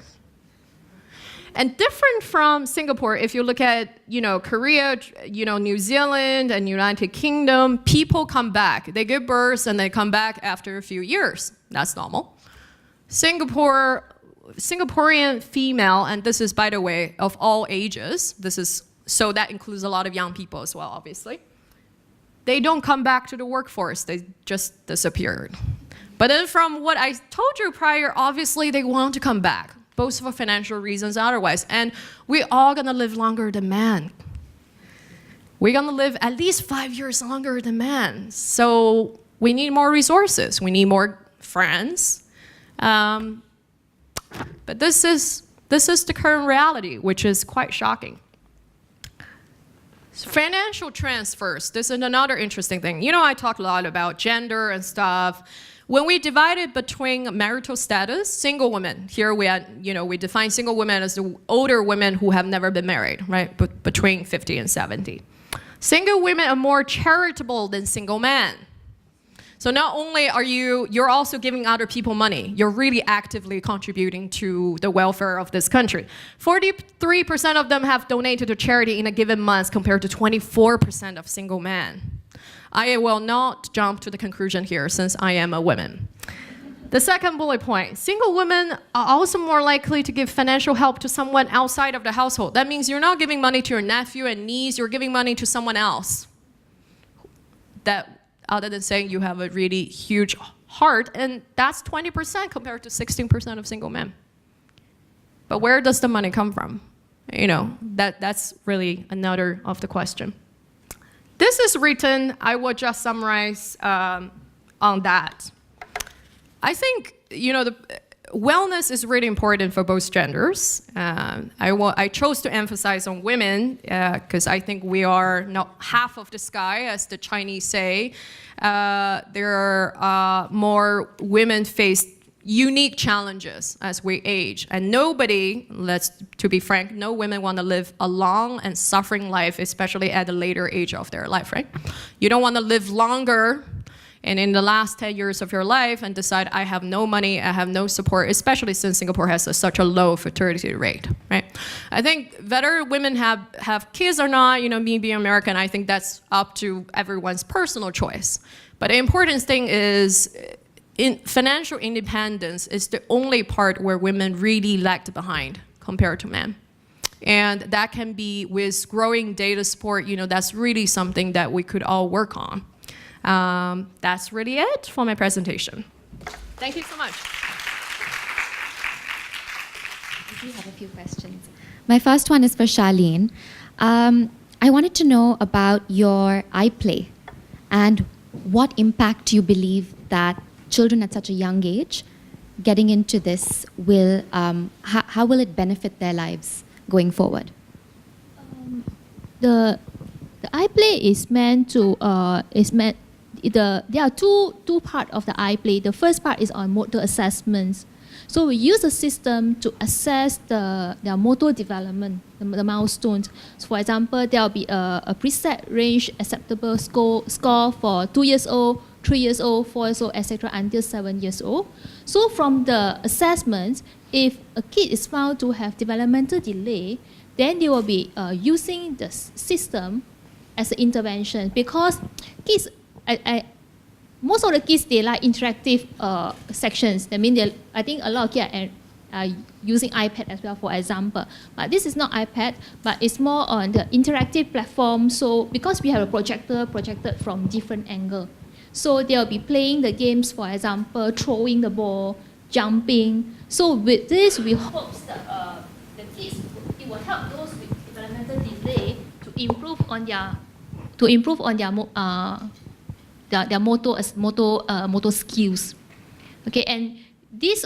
And different from Singapore, if you look at, Korea, New Zealand and United Kingdom, people come back. They give birth and they come back after a few years. That's normal. Singaporean female, and this is, by the way, of all ages, so that includes a lot of young people as well, obviously. They don't come back to the workforce. They just disappeared. But then from what I told you prior, obviously they want to come back, both for financial reasons and otherwise. And we're all gonna live longer than men. We're gonna live at least 5 years longer than men. So we need more resources. We need more friends. But this is the current reality, which is quite shocking. So financial transfers, this is another interesting thing. I talk a lot about gender and stuff. When we divide it between marital status, single women, here we define single women as the older women who have never been married, right? Between 50 and 70. Single women are more charitable than single men. So not only you're also giving other people money, you're really actively contributing to the welfare of this country. 43% of them have donated to charity in a given month compared to 24% of single men. I will not jump to the conclusion here since I am a woman. The second bullet point, single women are also more likely to give financial help to someone outside of the household. That means you're not giving money to your nephew and niece, you're giving money to someone else. Other than saying you have a really huge heart, and that's 20% compared to 16% of single men. But where does the money come from? That's really another of the question. This is written, I will just summarize on that. I think, the wellness is really important for both genders. I chose to emphasize on women because I think we are not half of the sky, as the Chinese say. There are more women face unique challenges as we age. And to be frank, no women want to live a long and suffering life, especially at a later age of their life, right? You don't want to live longer and in the last 10 years of your life and decide, I have no money, I have no support, especially since Singapore has such a low fertility rate, right? I think whether women have kids or not, me being American, I think that's up to everyone's personal choice. But the important thing is, financial independence is the only part where women really lagged behind compared to men. And that can be with growing data support, that's really something that we could all work on. That's really it for my presentation. Thank you so much. I do have a few questions. My first one is for Charlene. I wanted to know about your iPlay and what impact do you believe that children at such a young age getting into this will, how will it benefit their lives going forward? The iPlay is meant to, there are two parts of the iPlay. The first part is on motor assessments. So we use a system to assess their motor development, the milestones. So for example, there will be a preset range acceptable score for 2 years old, 3 years old, 4 years old, etc. until 7 years old. So from the assessments, if a kid is found to have developmental delay, then they will be using the system as an intervention, because kids, most of the kids, they like interactive sections. I mean, I think a lot of kids are using iPad as well, for example. But this is not iPad, but it's more on the interactive platform. So because we have a projector projected from different angle, so they'll be playing the games, for example, throwing the ball, jumping. So with this, we hope that the kids, it will help those with developmental delay to improve on their motor skills. Okay, and this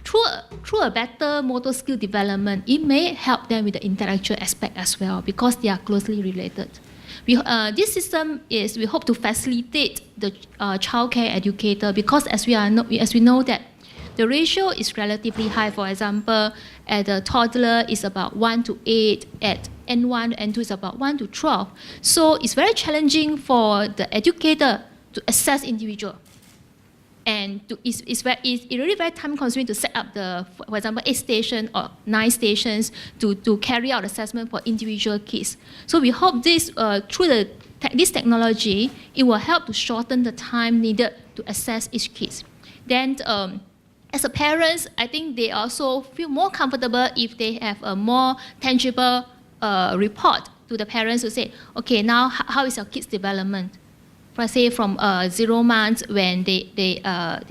through a better motor skill development, it may help them with the intellectual aspect as well, because they are closely related. This system we hope to facilitate the childcare educator, because as we know that the ratio is relatively high. For example, at the toddler is about 1:8, at N1, N2 is about 1:12. So it's very challenging for the educator to assess individual. and it's really very time consuming to set up for example, 8 stations or 9 stations to carry out assessment for individual kids. So we hope this through this technology, it will help to shorten the time needed to assess each case. Then, as a parents, I think they also feel more comfortable if they have a more tangible report to the parents to say, okay, now how is your kid's development? For say from 0 months when they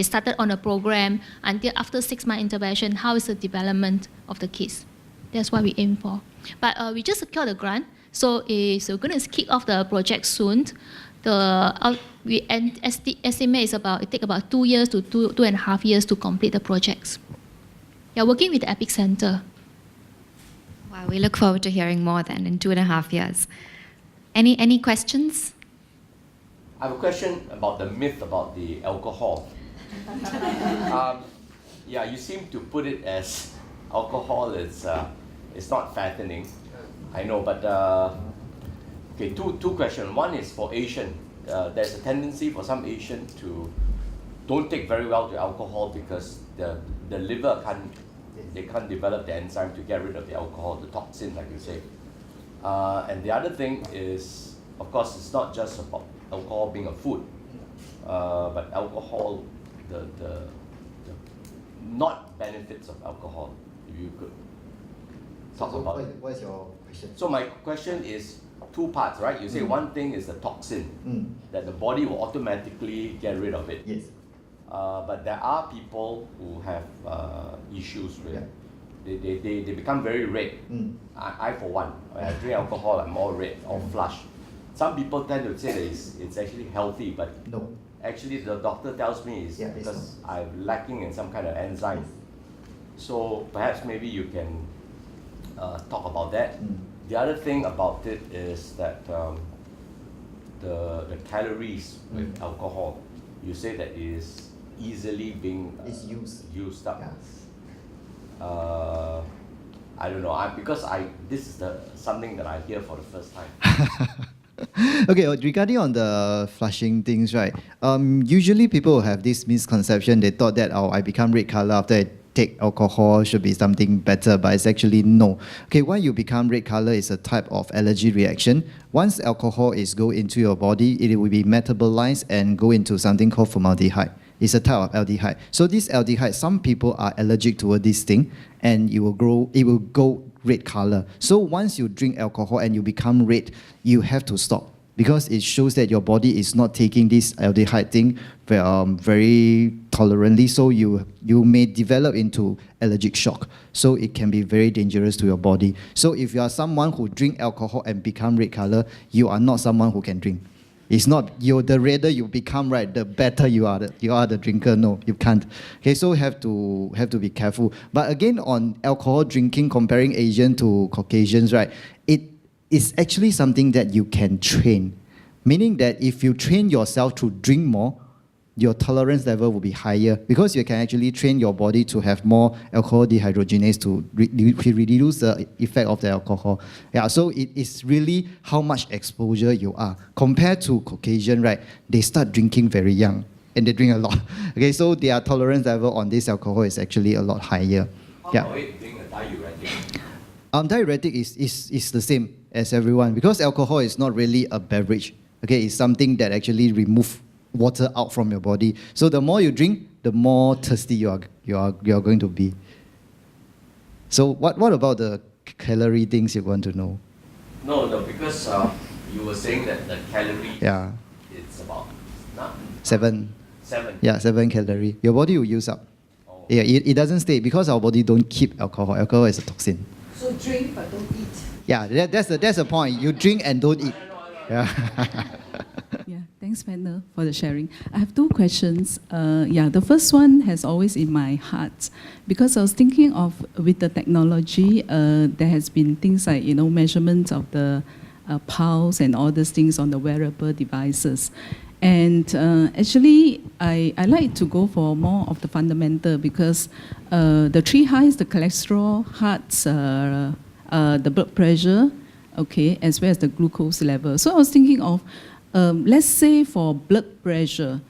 started on a program until after 6-month intervention, how is the development of the kids? That's what we aim for. But we just secured the grant, so we're going to kick off the project soon. We estimate it take about 2 years to 2.5 years to complete the projects. We are working with the Epic Center. Wow, we look forward to hearing more then in 2.5 years. Any questions? I have a question about the myth about the alcohol. Yeah, you seem to put it as alcohol is not fattening. I know, but okay, two questions. One is for Asian. There's a tendency for some Asian to don't take very well to alcohol because the liver can't develop the enzyme to get rid of the alcohol, the toxin, like you say. And the other thing is, of course, it's not just about alcohol being a food, but alcohol, the not benefits of alcohol. If you could talk about it. What is your question? So my question is 2 parts, right? You say one thing is the toxin, that the body will automatically get rid of it. Yes. But there are people who have issues with they become very red. I for one, when I drink alcohol, I'm all red, all flush. Some people tend to say that it's actually healthy, but No. actually the doctor tells me it's Yeah, it's because I'm lacking in some kind of enzyme. So perhaps maybe you can talk about that. The other thing about it is that the calories with alcohol, you say that is easily being It's used up. Yeah. I don't know. Because this is something that I hear for the first time. Okay, regarding on the flushing things, right? Usually people have this misconception. They thought that I become red color after I take alcohol should be something better, but it's actually no. Okay, why you become red color is a type of allergy reaction. Once alcohol is go into your body, it will be metabolized and go into something called formaldehyde. It's a type of aldehyde. So this aldehyde, some people are allergic toward this thing, and it will go red color. So once you drink alcohol and you become red, you have to stop because it shows that your body is not taking this aldehyde thing very tolerantly. So you may develop into allergic shock. So it can be very dangerous to your body. So if you are someone who drink alcohol and become red color, you are not someone who can drink. It's not the redder you become, right, the better you are the drinker. No, you can't. Okay, so have to be careful. But again, on alcohol drinking, comparing Asian to Caucasians, right, it is actually something that you can train. Meaning that if you train yourself to drink more, your tolerance level will be higher because you can actually train your body to have more alcohol dehydrogenase to reduce the effect of the alcohol. Yeah, so it is really how much exposure you are. Compared to Caucasian, right, they start drinking very young and they drink a lot. Okay, so their tolerance level on this alcohol is actually a lot higher. How about it being a diuretic? Diuretic is the same as everyone because alcohol is not really a beverage. Okay, it's something that actually removes water out from your body. So the more you drink, the more thirsty you are going to be. So what about the calorie things you want to know? No, because you were saying that the calories, Yeah, it's about 7. 7. Yeah, 7 calorie. Your body will use up. Oh. Yeah, it doesn't stay because our body don't keep alcohol. Alcohol is a toxin. So drink but don't eat. Yeah, that's the point. You drink and don't eat. Yeah. Yeah, thanks, panel, for the sharing. I have 2 questions. The first one has always in my heart because I was thinking of with the technology, there has been things like measurements of the pulse and all these things on the wearable devices. And actually, I like to go for more of the fundamental because the 3 highs, the cholesterol, hearts, the blood pressure, okay, as well as the glucose level. So I was thinking of let's say for blood pressure,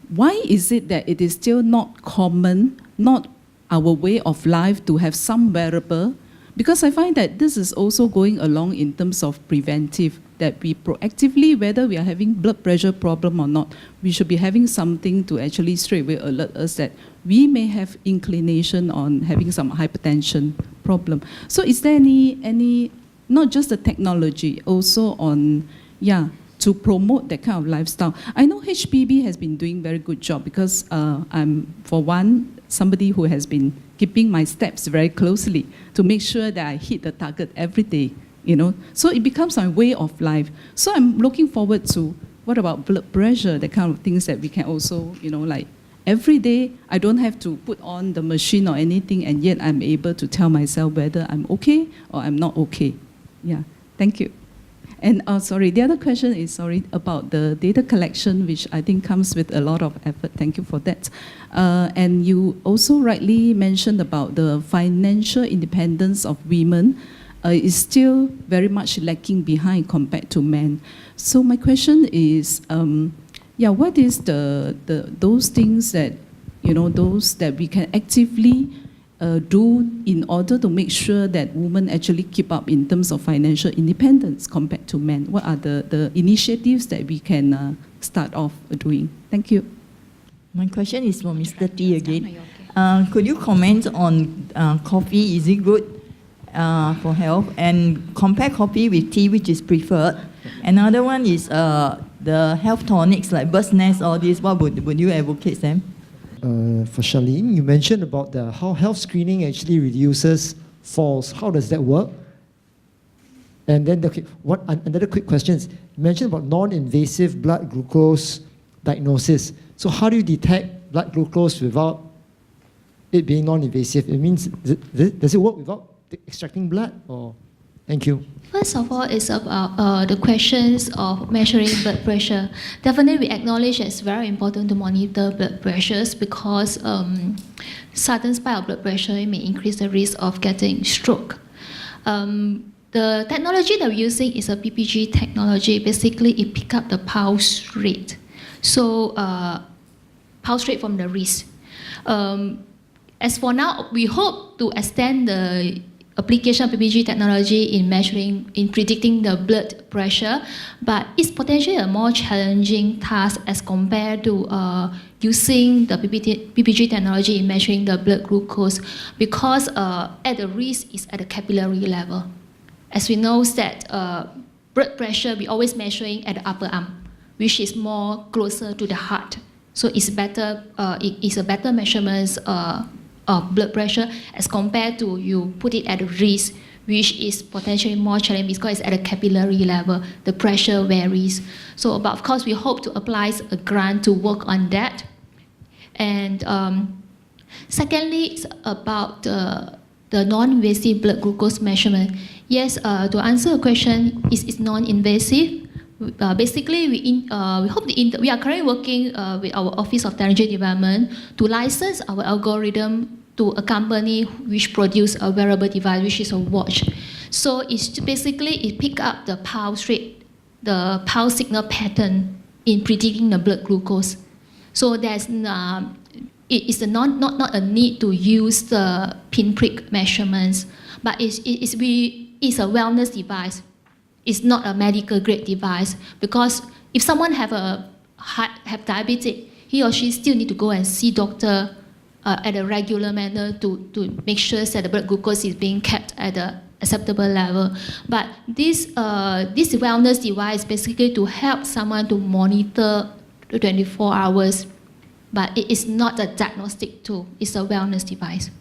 why is it that it is still not common, not our way of life to have some wearable? Because I find that this is also going along in terms of preventive, that we proactively, whether we are having blood pressure problem or not, we should be having something to actually straight away alert us that we may have inclination on having some hypertension problem. So is there any not just the technology, also on, to promote that kind of lifestyle? I know HPB has been doing very good job because I'm, for one, somebody who has been keeping my steps very closely to make sure that I hit the target every day, you know. So it becomes my way of life. So I'm looking forward to, what about blood pressure, the kind of things that we can also, you know, like every day I don't have to put on the machine or anything, and yet I'm able to tell myself whether I'm okay or I'm not okay. Yeah, thank you. And sorry, the other question is, about the data collection, which I think comes with a lot of effort. Thank you for that. And you also rightly mentioned about the financial independence of women is still very much lacking behind compared to men. So my question is, what is those things that, you know, those that we can actively do in order to make sure that women actually keep up in terms of financial independence compared to men? What are the initiatives that we can start off doing? Thank you. My question is for Mr. T again. Could you comment on coffee? Is it good for health? And compare coffee with tea, which is preferred. Another one is the health tonics like bird's nest, all this. What would you advocate them? For Charlene, you mentioned about how health screening actually reduces falls. How does that work? And then, another quick question is, you mentioned about non-invasive blood glucose diagnosis. So how do you detect blood glucose without it being non-invasive? It means, does it work without extracting blood? Or thank you. First of all, it's about the questions of measuring blood pressure. Definitely, we acknowledge it's very important to monitor blood pressures because sudden spike of blood pressure may increase the risk of getting stroke. The technology that we're using is a PPG technology. Basically, it picks up the pulse rate. So, pulse rate from the wrist. As for now, we hope to extend the application of PPG technology in predicting the blood pressure, but it's potentially a more challenging task as compared to using the PPG technology in measuring the blood glucose, because at the wrist is at the capillary level. As we know that blood pressure we always measuring at the upper arm, which is more closer to the heart. So it's better. It is a better measurement of blood pressure as compared to you put it at the wrist, which is potentially more challenging because it's at a capillary level. The pressure varies. So, but of course, we hope to apply a grant to work on that. And secondly, it's about the non-invasive blood glucose measurement. Yes, to answer a question, it's non-invasive. Basically, we hope we are currently working with our Office of Technology Development to license our algorithm to a company which produce a wearable device, which is a watch. So it's basically it pick up the pulse rate, the pulse signal pattern in predicting the blood glucose. So there's it is not a need to use the pinprick measurements, but it's a wellness device. It's not a medical grade device, because if someone have diabetes, he or she still need to go and see doctor at a regular manner to make sure that the blood glucose is being kept at the acceptable level. But this wellness device basically to help someone to monitor the 24 hours, but it is not a diagnostic tool. It's a wellness device.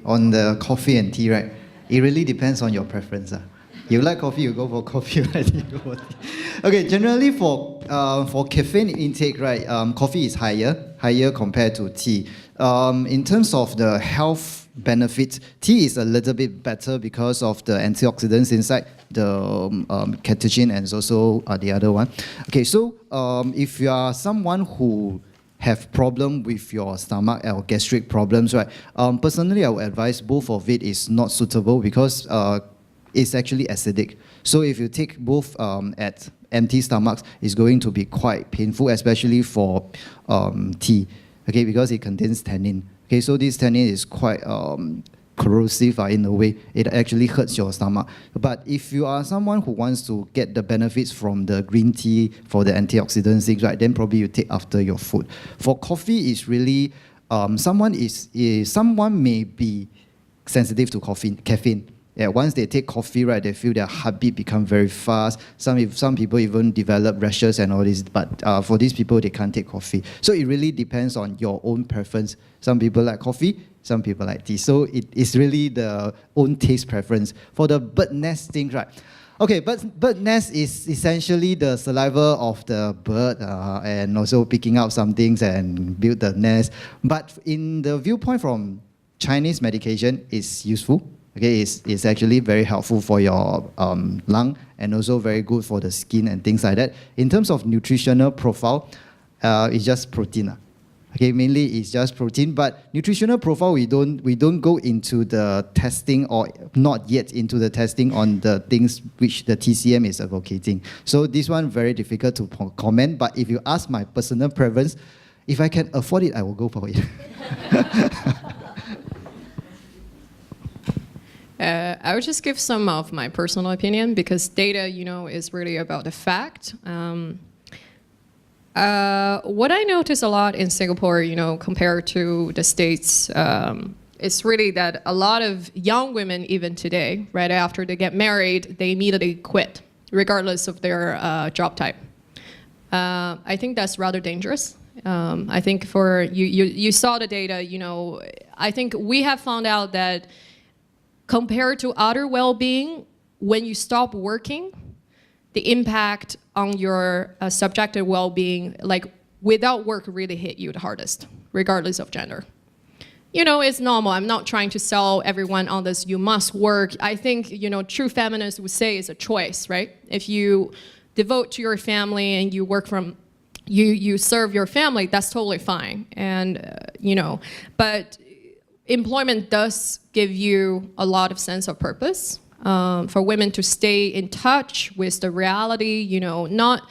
On the coffee and tea, right? It really depends on your preference. You like coffee, you go for coffee, right? You go for tea. Okay, generally for caffeine intake, right, coffee is higher compared to tea. In terms of the health benefits, tea is a little bit better because of the antioxidants inside, the catechin and also the other one. Okay, so if you are someone who have problem with your stomach or gastric problems, right, personally I would advise both of it is not suitable because it's actually acidic. So if you take both at empty stomachs is going to be quite painful, especially for tea, okay, because it contains tannin. Okay, so this tannin is quite corrosive in a way. It actually hurts your stomach. But if you are someone who wants to get the benefits from the green tea for the antioxidant things, right, then probably you take after your food. For coffee, it's really someone may be sensitive to caffeine. Yeah, once they take coffee, right, they feel their heartbeat become very fast. Some people even develop rashes and all this. But for these people, they can't take coffee. So it really depends on your own preference. Some people like coffee, some people like tea. So it's really the own taste preference. For the bird nest thing, right? Okay, bird nest is essentially the saliva of the bird and also picking out some things and build the nest. But in the viewpoint from Chinese medication, it's useful. Okay, it's actually very helpful for your lung and also very good for the skin and things like that. In terms of nutritional profile, it's just protein. Okay, mainly it's just protein, but nutritional profile, we don't go into the testing, or not yet into the testing on the things which the TCM is advocating. So this one very difficult to comment, but if you ask my personal preference, if I can afford it, I will go for it. I would just give some of my personal opinion, because data, is really about the fact. What I notice a lot in Singapore, compared to the States, it's really that a lot of young women, even today, right after they get married, they immediately quit, regardless of their job type. I think that's rather dangerous. I think for you saw the data, I think we have found out that compared to other well-being, when you stop working, the impact on your subjective well-being, like without work, really hit you the hardest, regardless of gender. It's normal. I'm not trying to sell everyone on this, you must work. I think, true feminists would say it's a choice, right? If you devote to your family and you work from, you serve your family, that's totally fine. And, but employment does give you a lot of sense of purpose. For women to stay in touch with the reality, not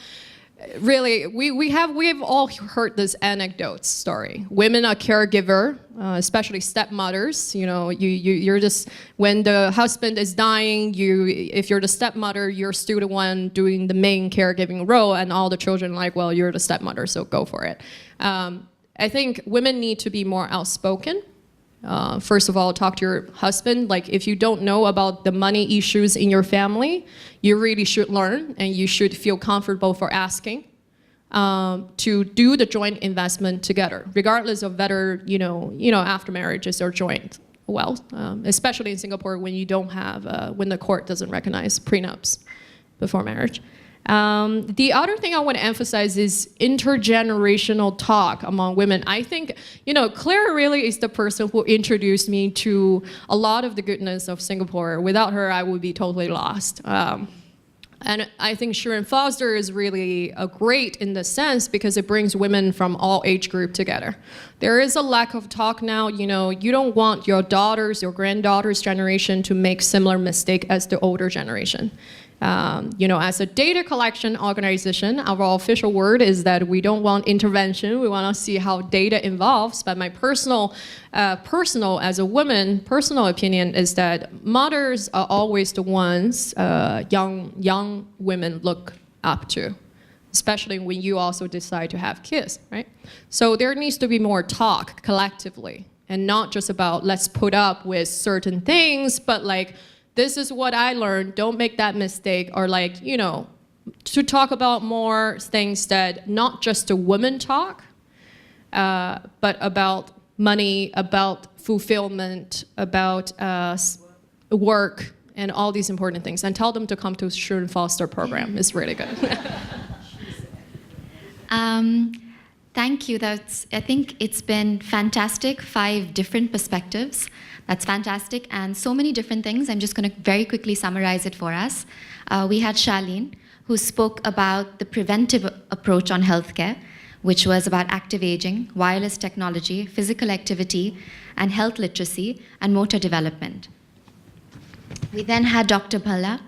really, we've all heard this anecdote story. Women are caregiver, especially stepmothers. You're just, when the husband is dying, if you're the stepmother, you're still the one doing the main caregiving role, and all the children like, well, you're the stepmother, so go for it. I think women need to be more outspoken. First of all, talk to your husband. Like, if you don't know about the money issues in your family, you really should learn, and you should feel comfortable for asking to do the joint investment together, regardless of whether after marriages or joint wealth. Especially in Singapore, when you don't have when the court doesn't recognize prenups before marriage. The other thing I want to emphasize is intergenerational talk among women. I think, CREA really is the person who introduced me to a lot of the goodness of Singapore. Without her, I would be totally lost. And I think Sharon Foster is really great in the sense because it brings women from all age group together. There is a lack of talk now. You don't want your daughters, your granddaughters' generation to make similar mistake as the older generation. As a data collection organization, our official word is that we don't want intervention. We want to see how data evolves. But my personal as a woman, personal opinion is that mothers are always the ones young women look up to, especially when you also decide to have kids, right? So there needs to be more talk collectively, and not just about let's put up with certain things, but like, this is what I learned, don't make that mistake, or to talk about more things that not just the women talk, but about money, about fulfillment, about work, and all these important things. And tell them to come to Sharon Foster program. It's really good. Thank you. I think it's been fantastic, 5 different perspectives. That's fantastic, and so many different things. I'm just going to very quickly summarize it for us. We had Charlene, who spoke about the preventive approach on healthcare, which was about active aging, wireless technology, physical activity, and health literacy, and motor development. We then had Dr. Bhalla,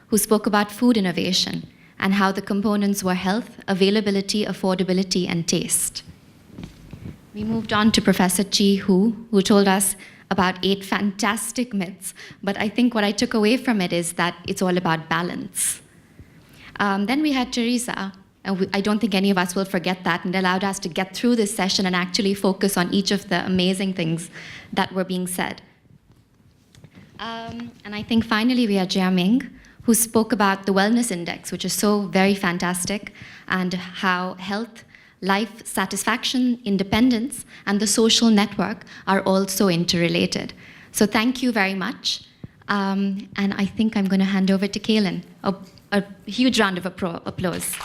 who spoke about food innovation and how the components were health, availability, affordability, and taste. We moved on to Professor Chi Hu told us about 8 fantastic myths, but I think what I took away from it is that it's all about balance. Then we had Teresa, and I don't think any of us will forget that, and allowed us to get through this session and actually focus on each of the amazing things that were being said. And I think finally we had Jia Ming, who spoke about the Wellness Index, which is so very fantastic, and how health, life satisfaction, independence, and the social network are also interrelated. So thank you very much. And I think I'm going to hand over to Kaylin. A huge round of applause.